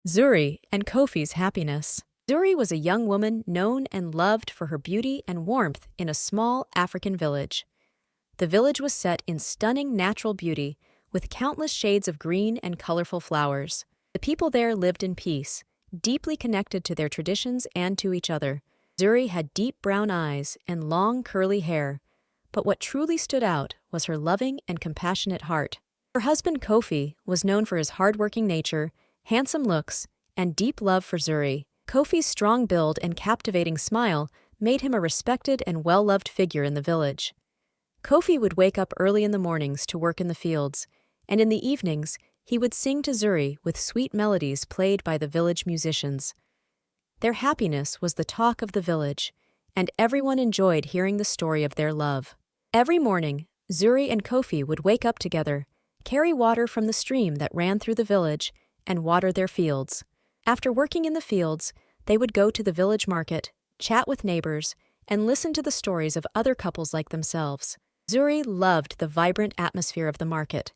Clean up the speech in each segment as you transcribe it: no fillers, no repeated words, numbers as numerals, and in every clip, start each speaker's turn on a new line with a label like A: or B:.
A: Zuri and Kofi's happiness. Zuri was a young woman known and loved for her beauty and warmth in a small African village. The village was set in stunning natural beauty with countless shades of green and colorful flowers. The people there lived in peace, deeply connected to their traditions and to each other. Zuri had deep brown eyes and long curly hair, but what truly stood out was her loving and compassionate heart. Her husband Kofi was known for his hardworking nature, handsome looks, and deep love for Zuri. Kofi's strong build and captivating smile made him a respected and well-loved figure in the village. Kofi would wake up early in the mornings to work in the fields, and in the evenings he would sing to Zuri with sweet melodies played by the village musicians. Their happiness was the talk of the village, and everyone enjoyed hearing the story of their love. Every morning, Zuri and Kofi would wake up together, carry water from the stream that ran through the village, and water their fields. After working in the fields, they would go to the village market, chat with neighbors, and listen to the stories of other couples like themselves. Zuri loved the vibrant atmosphere of the market.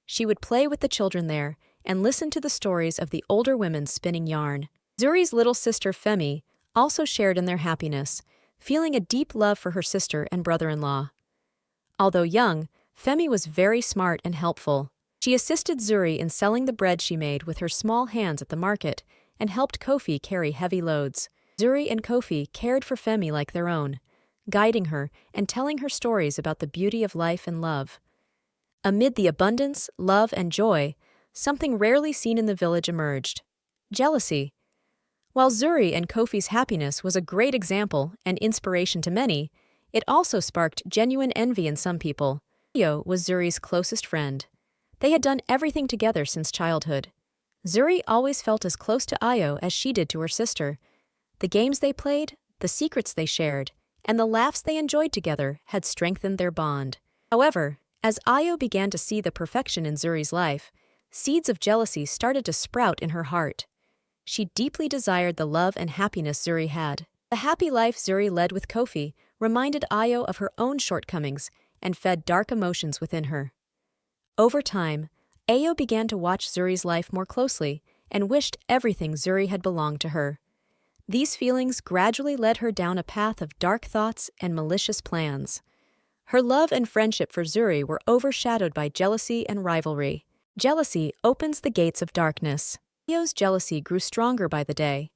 A: She would play with the children there and listen to the stories of the older women spinning yarn. Zuri's little sister Femi also shared in their happiness, feeling a deep love for her sister and brother-in-law. Although young, Femi was very smart and helpful. She assisted Zuri in selling the bread she made with her small hands at the market and helped Kofi carry heavy loads. Zuri and Kofi cared for Femi like their own, guiding her and telling her stories about the beauty of life and love. Amid the abundance, love, and joy, something rarely seen in the village emerged: jealousy. While Zuri and Kofi's happiness was a great example and inspiration to many, it also sparked genuine envy in some people. Ayo was Zuri's closest friend. They had done everything together since childhood. Zuri always felt as close to Ayo as she did to her sister. The games they played, the secrets they shared, and the laughs they enjoyed together had strengthened their bond. However, as Ayo began to see the perfection in Zuri's life, seeds of jealousy started to sprout in her heart. She deeply desired the love and happiness Zuri had. The happy life Zuri led with Kofi reminded Ayo of her own shortcomings and fed dark emotions within her. Over time, Ayo began to watch Zuri's life more closely and wished everything Zuri had belonged to her. These feelings gradually led her down a path of dark thoughts and malicious plans. Her love and friendship for Zuri were overshadowed by jealousy and rivalry. Jealousy opens the gates of darkness. Ayo's jealousy grew stronger by the day.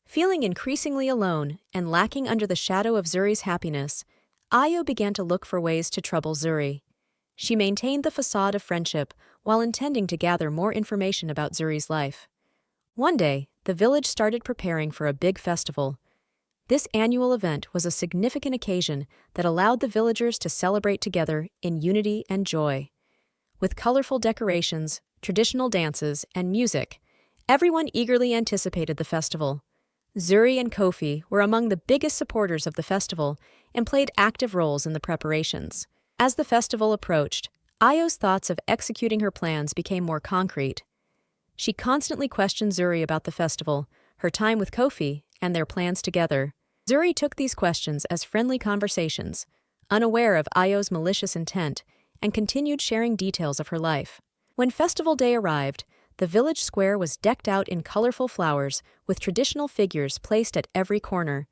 A: Feeling increasingly alone and lacking under the shadow of Zuri's happiness, Ayo began to look for ways to trouble Zuri. She maintained the facade of friendship while intending to gather more information about Zuri's life. One day, the village started preparing for a big festival. This annual event was a significant occasion that allowed the villagers to celebrate together in unity and joy. With colorful decorations, traditional dances, and music, everyone eagerly anticipated the festival. Zuri and Kofi were among the biggest supporters of the festival and played active roles in the preparations. As the festival approached, Ayo's thoughts of executing her plans became more concrete. She constantly questioned Zuri about the festival, her time with Kofi, and their plans together. Zuri took these questions as friendly conversations, unaware of Ayo's malicious intent, and continued sharing details of her life. When festival day arrived, the village square was decked out in colorful flowers with traditional figures placed at every corner.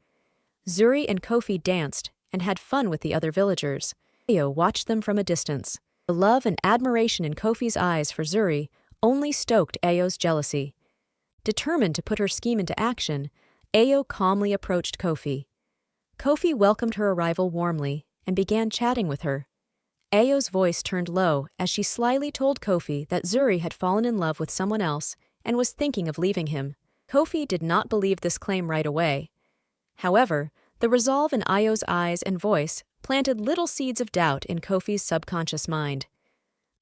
A: Zuri and Kofi danced and had fun with the other villagers. Ayo watched them from a distance. The love and admiration in Kofi's eyes for Zuri only stoked Ayo's jealousy. Determined to put her scheme into action, Ayo calmly approached Kofi. Kofi welcomed her arrival warmly and began chatting with her. Ayo's voice turned low as she slyly told Kofi that Zuri had fallen in love with someone else and was thinking of leaving him. Kofi did not believe this claim right away. However, the resolve in Ayo's eyes and voice planted little seeds of doubt in Kofi's subconscious mind.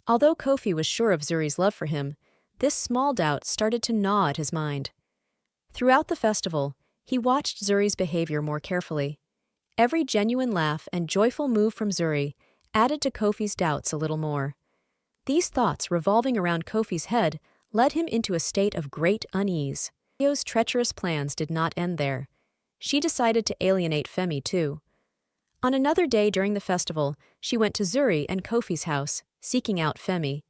A: Although Kofi was sure of Zuri's love for him, this small doubt started to gnaw at his mind. Throughout the festival, he watched Zuri's behavior more carefully. Every genuine laugh and joyful move from Zuri added to Kofi's doubts a little more. These thoughts revolving around Kofi's head led him into a state of great unease. Ayo's treacherous plans did not end there. She decided to alienate Femi too. On another day during the festival, she went to Zuri and Kofi's house, seeking out Femi.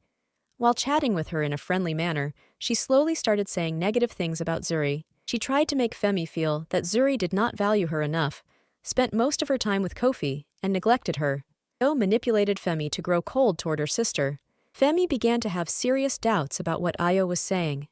A: While chatting with her in a friendly manner, she slowly started saying negative things about Zuri. She tried to make Femi feel that Zuri did not value her enough, spent most of her time with Kofi, and neglected her. Ayo manipulated Femi to grow cold toward her sister. Femi began to have serious doubts about what Ayo was saying.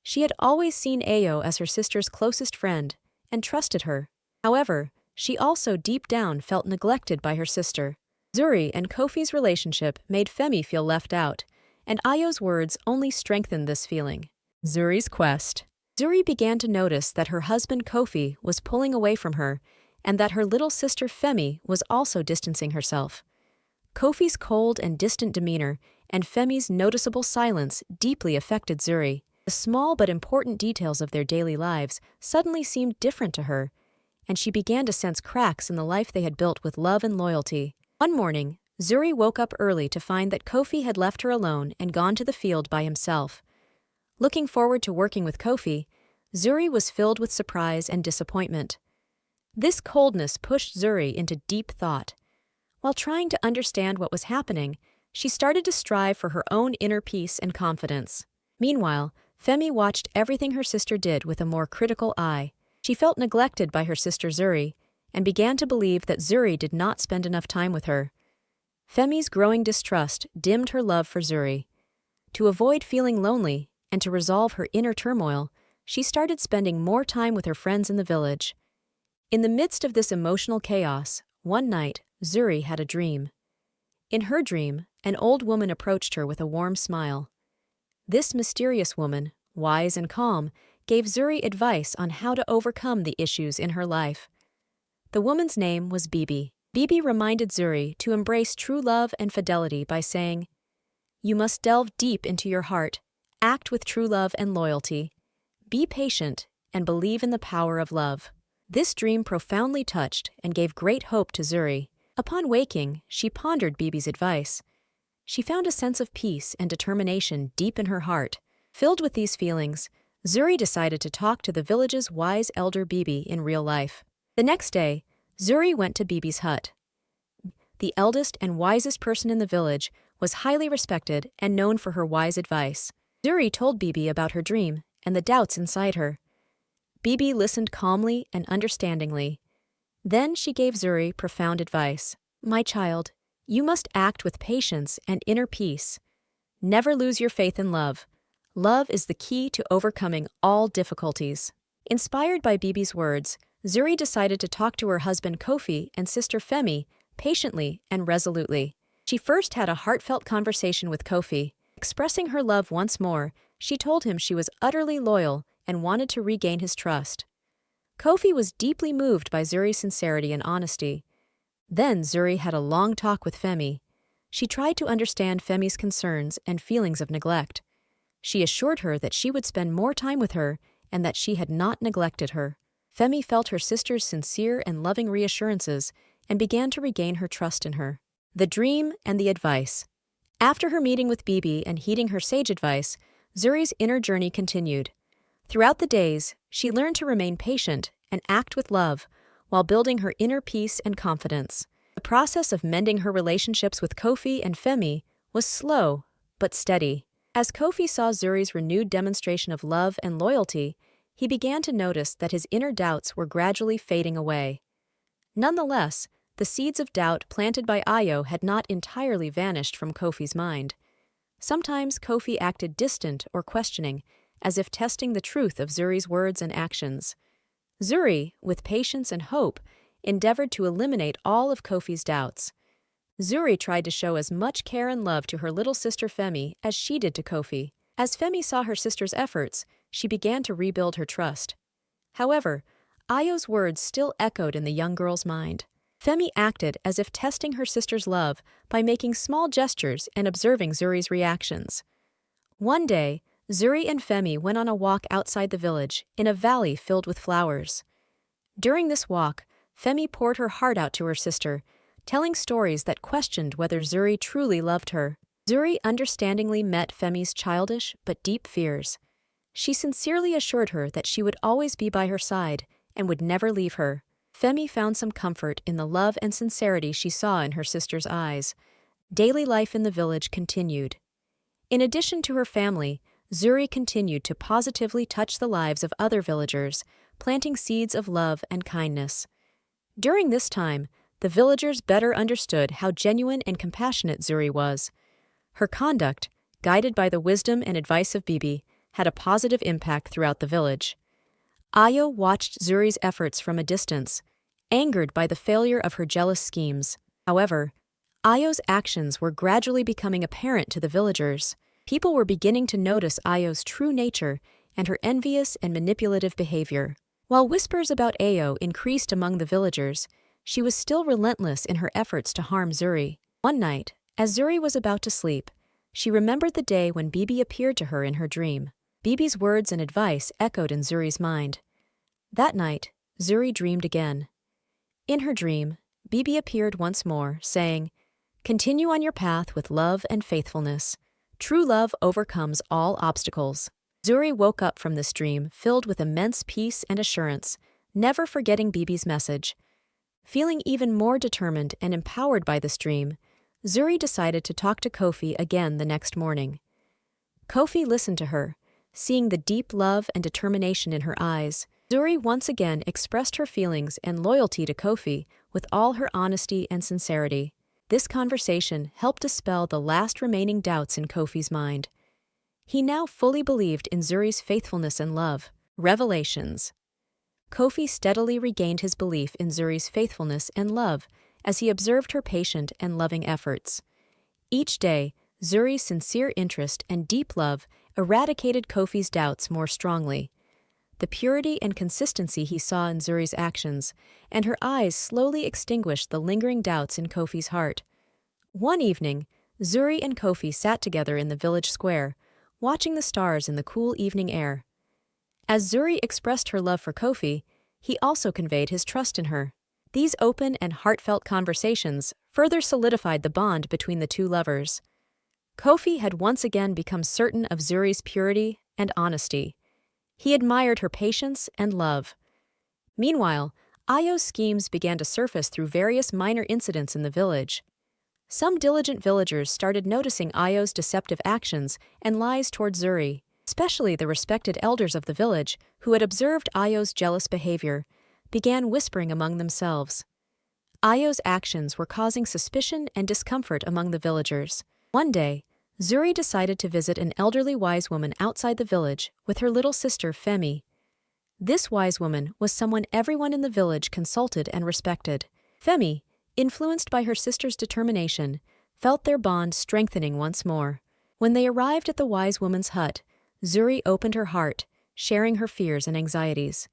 A: She had always seen Ayo as her sister's closest friend, and trusted her. However, she also deep down felt neglected by her sister. Zuri and Kofi's relationship made Femi feel left out, and Ayo's words only strengthened this feeling. Zuri's quest. Zuri began to notice that her husband Kofi was pulling away from her, and that her little sister Femi was also distancing herself. Kofi's cold and distant demeanor and Femi's noticeable silence deeply affected Zuri. The small but important details of their daily lives suddenly seemed different to her, and she began to sense cracks in the life they had built with love and loyalty. One morning, Zuri woke up early to find that Kofi had left her alone and gone to the field by himself. Looking forward to working with Kofi, Zuri was filled with surprise and disappointment. This coldness pushed Zuri into deep thought. While trying to understand what was happening, she started to strive for her own inner peace and confidence. Meanwhile, Femi watched everything her sister did with a more critical eye. She felt neglected by her sister Zuri, and began to believe that Zuri did not spend enough time with her. Femi's growing distrust dimmed her love for Zuri. To avoid feeling lonely, and to resolve her inner turmoil, she started spending more time with her friends in the village. In the midst of this emotional chaos, one night, Zuri had a dream. In her dream, an old woman approached her with a warm smile. This mysterious woman, wise and calm, gave Zuri advice on how to overcome the issues in her life. The woman's name was Bibi. Bibi reminded Zuri to embrace true love and fidelity by saying, "You must delve deep into your heart, act with true love and loyalty, be patient, and believe in the power of love." This dream profoundly touched and gave great hope to Zuri. Upon waking, she pondered Bibi's advice. She found a sense of peace and determination deep in her heart. Filled with these feelings, Zuri decided to talk to the village's wise elder Bibi in real life. The next day, Zuri went to Bibi's hut. The eldest and wisest person in the village was highly respected and known for her wise advice. Zuri told Bibi about her dream and the doubts inside her. Bibi listened calmly and understandingly. Then she gave Zuri profound advice. "My child, you must act with patience and inner peace. Never lose your faith in love. Love is the key to overcoming all difficulties." Inspired by Bibi's words, Zuri decided to talk to her husband Kofi and sister Femi patiently and resolutely. She first had a heartfelt conversation with Kofi. Expressing her love once more, she told him she was utterly loyal and wanted to regain his trust. Kofi was deeply moved by Zuri's sincerity and honesty. Then Zuri had a long talk with Femi. She tried to understand Femi's concerns and feelings of neglect. She assured her that she would spend more time with her and that she had not neglected her. Femi felt her sister's sincere and loving reassurances and began to regain her trust in her. The dream and the advice. After her meeting with Bibi and heeding her sage advice, Zuri's inner journey continued. Throughout the days, she learned to remain patient and act with love, while building her inner peace and confidence. The process of mending her relationships with Kofi and Femi was slow but steady. As Kofi saw Zuri's renewed demonstration of love and loyalty, he began to notice that his inner doubts were gradually fading away. Nonetheless, the seeds of doubt planted by Ayo had not entirely vanished from Kofi's mind. Sometimes Kofi acted distant or questioning, as if testing the truth of Zuri's words and actions. Zuri, with patience and hope, endeavored to eliminate all of Kofi's doubts. Zuri tried to show as much care and love to her little sister Femi as she did to Kofi. As Femi saw her sister's efforts, she began to rebuild her trust. However, Ayo's words still echoed in the young girl's mind. Femi acted as if testing her sister's love by making small gestures and observing Zuri's reactions. One day, Zuri and Femi went on a walk outside the village, in a valley filled with flowers. During this walk, Femi poured her heart out to her sister, telling stories that questioned whether Zuri truly loved her. Zuri understandingly met Femi's childish but deep fears. She sincerely assured her that she would always be by her side and would never leave her. Femi found some comfort in the love and sincerity she saw in her sister's eyes. Daily life in the village continued. In addition to her family, Zuri continued to positively touch the lives of other villagers, planting seeds of love and kindness. During this time, the villagers better understood how genuine and compassionate Zuri was. Her conduct, guided by the wisdom and advice of Bibi, had a positive impact throughout the village. Ayo watched Zuri's efforts from a distance, angered by the failure of her jealous schemes. However, Ayo's actions were gradually becoming apparent to the villagers. People were beginning to notice Ayo's true nature and her envious and manipulative behavior. While whispers about Ayo increased among the villagers, she was still relentless in her efforts to harm Zuri. One night, as Zuri was about to sleep, she remembered the day when Bibi appeared to her in her dream. Bibi's words and advice echoed in Zuri's mind. That night, Zuri dreamed again. In her dream, Bibi appeared once more, saying, "Continue on your path with love and faithfulness. True love overcomes all obstacles." Zuri woke up from this dream filled with immense peace and assurance, never forgetting Bibi's message. Feeling even more determined and empowered by this dream, Zuri decided to talk to Kofi again the next morning. Kofi listened to her, seeing the deep love and determination in her eyes. Zuri once again expressed her feelings and loyalty to Kofi with all her honesty and sincerity. This conversation helped dispel the last remaining doubts in Kofi's mind. He now fully believed in Zuri's faithfulness and love. Revelations. Kofi steadily regained his belief in Zuri's faithfulness and love as he observed her patient and loving efforts. Each day, Zuri's sincere interest and deep love eradicated Kofi's doubts more strongly. The purity and consistency he saw in Zuri's actions, and her eyes slowly extinguished the lingering doubts in Kofi's heart. One evening, Zuri and Kofi sat together in the village square, watching the stars in the cool evening air. As Zuri expressed her love for Kofi, he also conveyed his trust in her. These open and heartfelt conversations further solidified the bond between the two lovers. Kofi had once again become certain of Zuri's purity and honesty. He admired her patience and love. Meanwhile, Ayo's schemes began to surface through various minor incidents in the village. Some diligent villagers started noticing Ayo's deceptive actions and lies toward Zuri, especially the respected elders of the village who had observed Ayo's jealous behavior, began whispering among themselves. Ayo's actions were causing suspicion and discomfort among the villagers. One day, Zuri decided to visit an elderly wise woman outside the village with her little sister Femi. This wise woman was someone everyone in the village consulted and respected. Femi, influenced by her sister's determination, felt their bond strengthening once more. When they arrived at the wise woman's hut, Zuri opened her heart, sharing her fears and anxieties.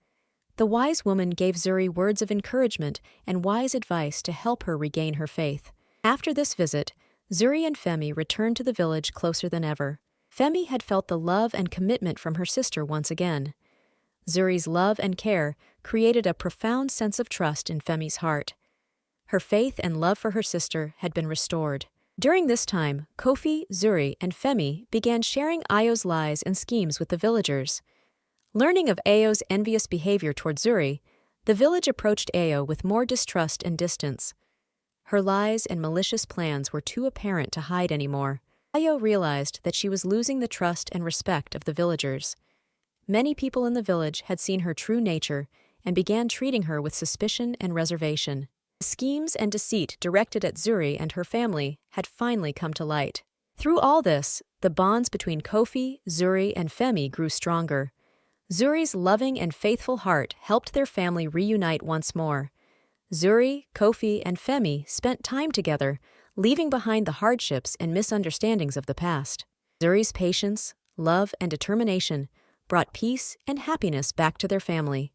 A: The wise woman gave Zuri words of encouragement and wise advice to help her regain her faith. After this visit, Zuri and Femi returned to the village closer than ever. Femi had felt the love and commitment from her sister once again. Zuri's love and care created a profound sense of trust in Femi's heart. Her faith and love for her sister had been restored. During this time, Kofi, Zuri, and Femi began sharing Ayo's lies and schemes with the villagers. Learning of Ayo's envious behavior toward Zuri, the village approached Ayo with more distrust and distance. Her lies and malicious plans were too apparent to hide anymore. Ayo realized that she was losing the trust and respect of the villagers. Many people in the village had seen her true nature and began treating her with suspicion and reservation. The schemes and deceit directed at Zuri and her family had finally come to light. Through all this, the bonds between Kofi, Zuri, and Femi grew stronger. Zuri's loving and faithful heart helped their family reunite once more. Zuri, Kofi, and Femi spent time together, leaving behind the hardships and misunderstandings of the past. Zuri's patience, love, and determination brought peace and happiness back to their family.